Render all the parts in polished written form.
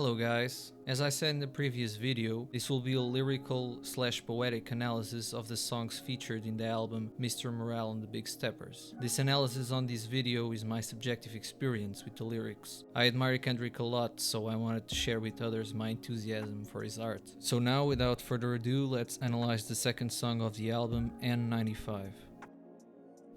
Hello guys, as I said in the previous video, this will be a lyrical/poetic analysis of the songs featured in the album Mr. Morale and the Big Steppers. This analysis on this video is my subjective experience with the lyrics. I admire Kendrick a lot, so I wanted to share with others my enthusiasm for his art. So now, without further ado, let's analyze the second song of the album, N95.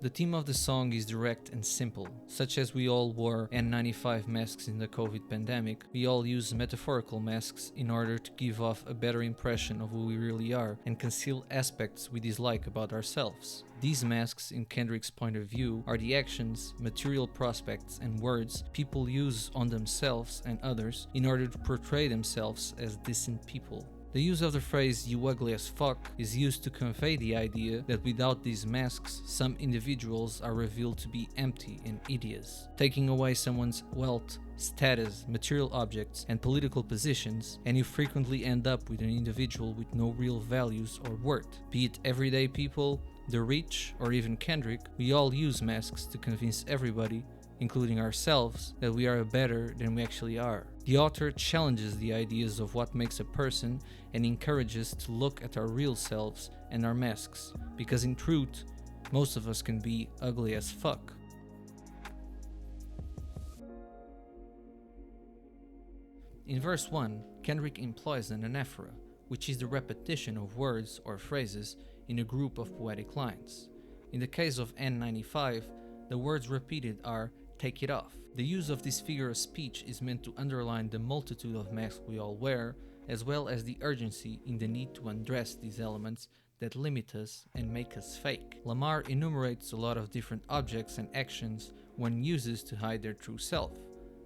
The theme of the song is direct and simple. Such as we all wore N95 masks in the COVID pandemic, we all use metaphorical masks in order to give off a better impression of who we really are and conceal aspects we dislike about ourselves. These masks, in Kendrick's point of view, are the actions, material prospects, and words people use on themselves and others in order to portray themselves as decent people. The use of the phrase "you ugly as fuck" is used to convey the idea that without these masks, some individuals are revealed to be empty and idiots. Taking away someone's wealth, status, material objects, and political positions, and you frequently end up with an individual with no real values or worth. Be it everyday people, the rich, or even Kendrick, we all use masks to convince everybody, including ourselves, that we are better than we actually are. The author challenges the ideas of what makes a person and encourages to look at our real selves and our masks, because in truth, most of us can be ugly as fuck. In verse 1, Kendrick employs an anaphora, which is the repetition of words or phrases in a group of poetic lines. In the case of N95, the words repeated are "take it off." The use of this figure of speech is meant to underline the multitude of masks we all wear, as well as the urgency in the need to undress these elements that limit us and make us fake. Lamar enumerates a lot of different objects and actions one uses to hide their true self,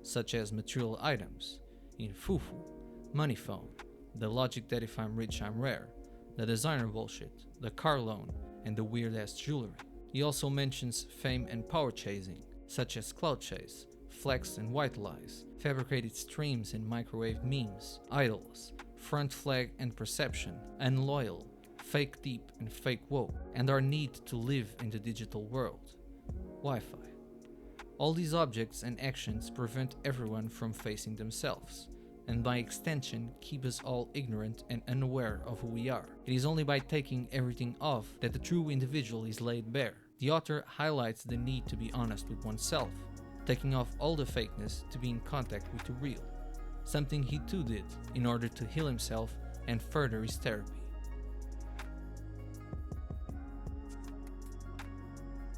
such as material items, in fufu, money phone, the logic that if I'm rich I'm rare, the designer bullshit, the car loan, and the weird ass jewelry. He also mentions fame and power chasing, such as cloud chase, flex and white lies, fabricated streams and microwave memes, idols, front flag and perception, unloyal, fake deep and fake woke, and our need to live in the digital world, Wi-Fi. All these objects and actions prevent everyone from facing themselves, and by extension keep us all ignorant and unaware of who we are. It is only by taking everything off that the true individual is laid bare. The author highlights the need to be honest with oneself, taking off all the fakeness to be in contact with the real, something he too did in order to heal himself and further his therapy.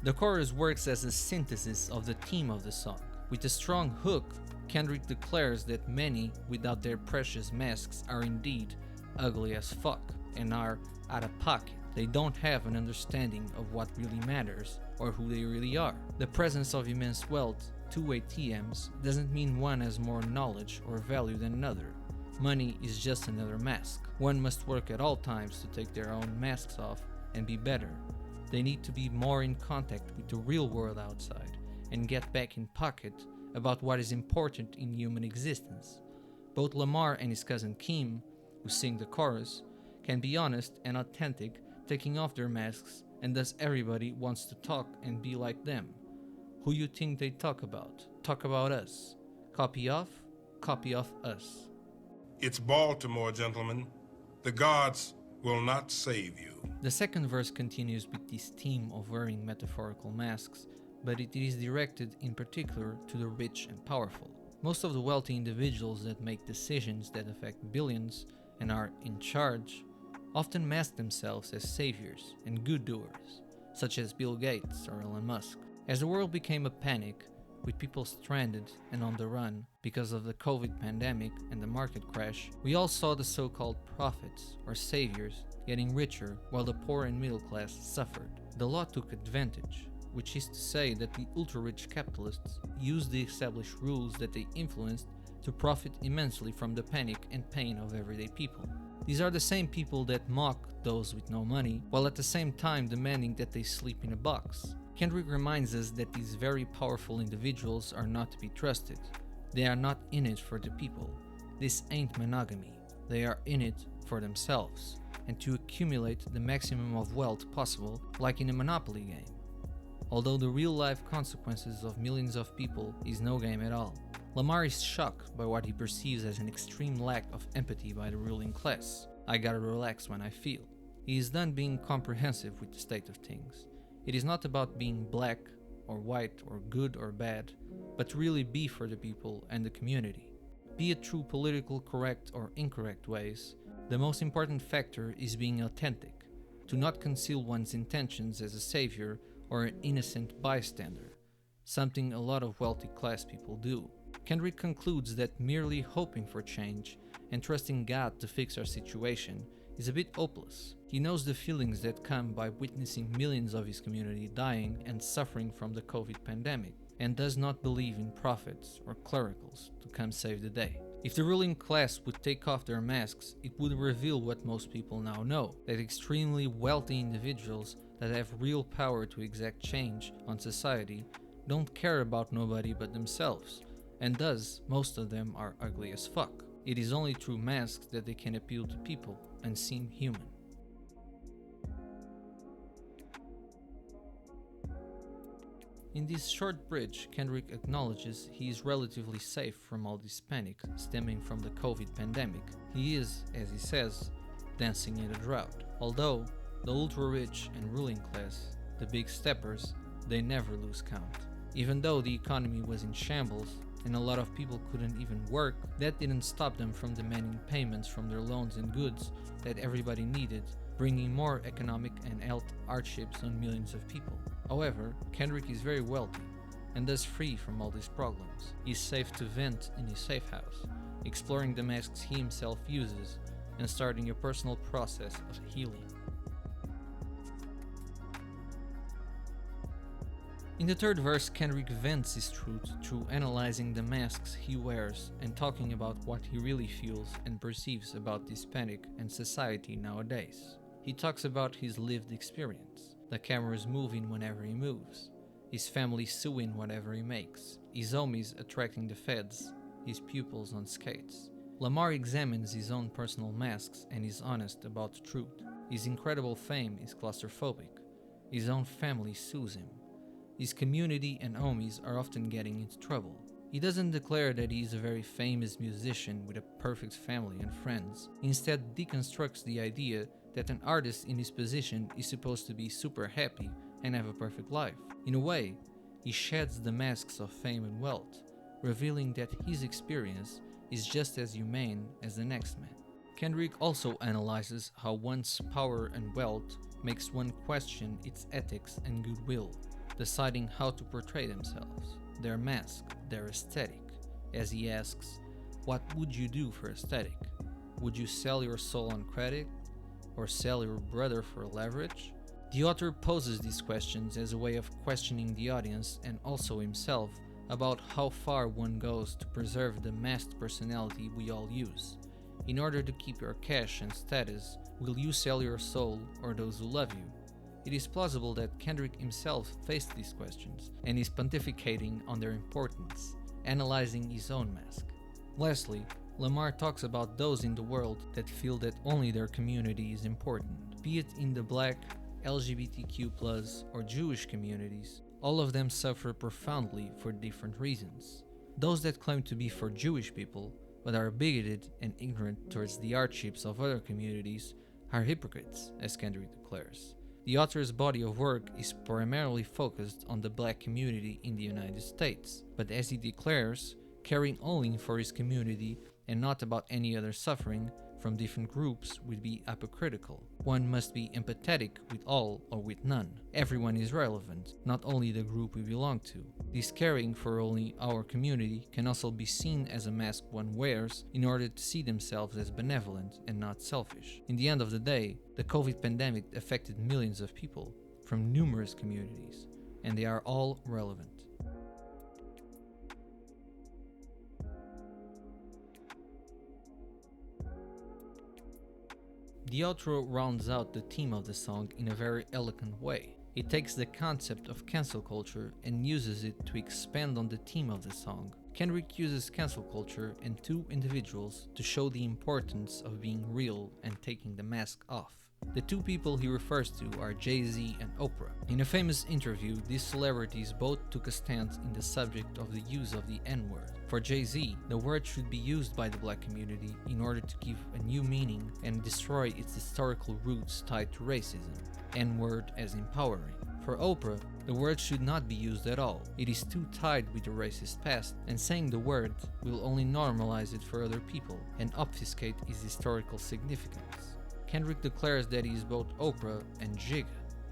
The chorus works as a synthesis of the theme of the song. With a strong hook, Kendrick declares that many, without their precious masks, are indeed ugly as fuck and are out of pocket. They don't have an understanding of what really matters or who they really are. The presence of immense wealth, two ATMs, doesn't mean one has more knowledge or value than another. Money is just another mask. One must work at all times to take their own masks off and be better. They need to be more in contact with the real world outside and get back in pocket about what is important in human existence. Both Lamar and his cousin Kim, who sing the chorus, can be honest and authentic, taking off their masks, and thus everybody wants to talk and be like them. Who you think they talk about? Talk about us. Copy off us. It's Baltimore, gentlemen. The gods will not save you. The second verse continues with this theme of wearing metaphorical masks, but it is directed in particular to the rich and powerful. Most of the wealthy individuals that make decisions that affect billions and are in charge often mask themselves as saviors and good doers, such as Bill Gates or Elon Musk. As the world became a panic, with people stranded and on the run because of the COVID pandemic and the market crash, we all saw the so-called prophets or saviors getting richer while the poor and middle class suffered. The law took advantage, which is to say that the ultra-rich capitalists used the established rules that they influenced to profit immensely from the panic and pain of everyday people. These are the same people that mock those with no money, while at the same time demanding that they sleep in a box. Kendrick reminds us that these very powerful individuals are not to be trusted. They are not in it for the people. This ain't monogamy. They are in it for themselves, and to accumulate the maximum of wealth possible, like in a Monopoly game. Although the real-life consequences of millions of people is no game at all. Lamar is shocked by what he perceives as an extreme lack of empathy by the ruling class. I gotta relax when I feel. He is done being comprehensive with the state of things. It is not about being black or white or good or bad, but to really be for the people and the community. Be it through political correct or incorrect ways, the most important factor is being authentic, to not conceal one's intentions as a savior or an innocent bystander, something a lot of wealthy class people do. Kendrick concludes that merely hoping for change and trusting God to fix our situation is a bit hopeless. He knows the feelings that come by witnessing millions of his community dying and suffering from the COVID pandemic, and does not believe in prophets or clericals to come save the day. If the ruling class would take off their masks, it would reveal what most people now know, that extremely wealthy individuals that have real power to exact change on society don't care about nobody but themselves, and thus most of them are ugly as fuck. It is only through masks that they can appeal to people and seem human. In this short bridge, Kendrick acknowledges he is relatively safe from all this panic stemming from the COVID pandemic. He is, as he says, dancing in a drought. Although the ultra-rich and ruling class, the big steppers, they never lose count. Even though the economy was in shambles and a lot of people couldn't even work, that didn't stop them from demanding payments from their loans and goods that everybody needed, bringing more economic and health hardships on millions of people. However, Kendrick is very wealthy and thus free from all these problems. He is safe to vent in his safe house, exploring the masks he himself uses and starting a personal process of healing. In the third verse, Kendrick vents his truth through analyzing the masks he wears and talking about what he really feels and perceives about this panic and society nowadays. He talks about his lived experience, the cameras moving whenever he moves, his family suing whatever he makes, his homies attracting the feds, his pupils on skates. Lamar examines his own personal masks and is honest about the truth. His incredible fame is claustrophobic. His own family sues him. His community and homies are often getting into trouble. He doesn't declare that he is a very famous musician with a perfect family and friends. He instead deconstructs the idea that an artist in his position is supposed to be super happy and have a perfect life. In a way, he sheds the masks of fame and wealth, revealing that his experience is just as humane as the next man. Kendrick also analyzes how one's power and wealth makes one question its ethics and goodwill, deciding how to portray themselves, their mask, their aesthetic. As he asks, what would you do for aesthetic? Would you sell your soul on credit? Or sell your brother for leverage? The author poses these questions as a way of questioning the audience and also himself about how far one goes to preserve the masked personality we all use. In order to keep your cash and status, will you sell your soul or those who love you? It is plausible that Kendrick himself faced these questions and is pontificating on their importance, analyzing his own mask. Lastly, Lamar talks about those in the world that feel that only their community is important, be it in the Black, LGBTQ+, or Jewish communities. All of them suffer profoundly for different reasons. Those that claim to be for Jewish people, but are bigoted and ignorant towards the hardships of other communities, are hypocrites, as Kendrick declares. The author's body of work is primarily focused on the Black community in the United States, but as he declares, caring only for his community and not about any other suffering from different groups would be hypocritical. One must be empathetic with all or with none. Everyone is relevant, not only the group we belong to. This caring for only our community can also be seen as a mask one wears in order to see themselves as benevolent and not selfish. In the end of the day, the COVID pandemic affected millions of people from numerous communities, and they are all relevant. The outro rounds out the theme of the song in a very eloquent way. It takes the concept of cancel culture and uses it to expand on the theme of the song. Kendrick uses cancel culture and two individuals to show the importance of being real and taking the mask off. The two people he refers to are Jay-Z and Oprah. In a famous interview, these celebrities both took a stance in the subject of the use of the N-word. For Jay-Z, the word should be used by the black community in order to give a new meaning and destroy its historical roots tied to racism. N-word as empowering. For Oprah, the word should not be used at all. It is too tied with the racist past, and saying the word will only normalize it for other people and obfuscate its historical significance. Kendrick declares that he is both Oprah and Jigga,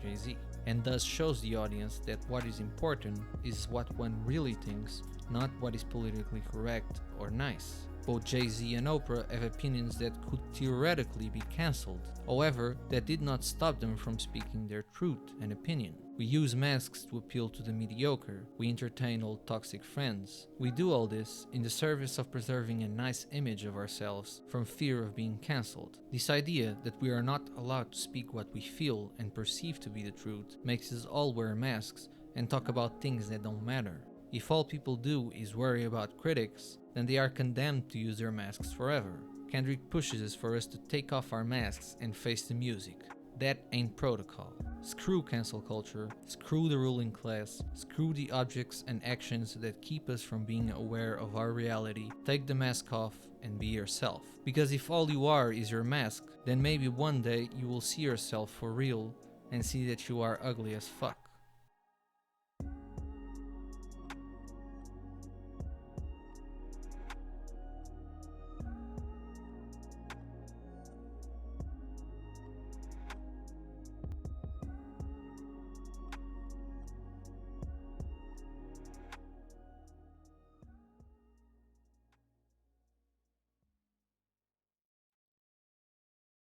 Jay-Z, and thus shows the audience that what is important is what one really thinks, not what is politically correct or nice. Both Jay-Z and Oprah have opinions that could theoretically be cancelled. However, that did not stop them from speaking their truth and opinion. We use masks to appeal to the mediocre. We entertain old toxic friends. We do all this in the service of preserving a nice image of ourselves from fear of being cancelled. This idea that we are not allowed to speak what we feel and perceive to be the truth makes us all wear masks and talk about things that don't matter. If all people do is worry about critics, then they are condemned to use their masks forever. Kendrick pushes for us to take off our masks and face the music. That ain't protocol. Screw cancel culture, screw the ruling class, screw the objects and actions that keep us from being aware of our reality. Take the mask off and be yourself. Because if all you are is your mask, then maybe one day you will see yourself for real and see that you are ugly as fuck.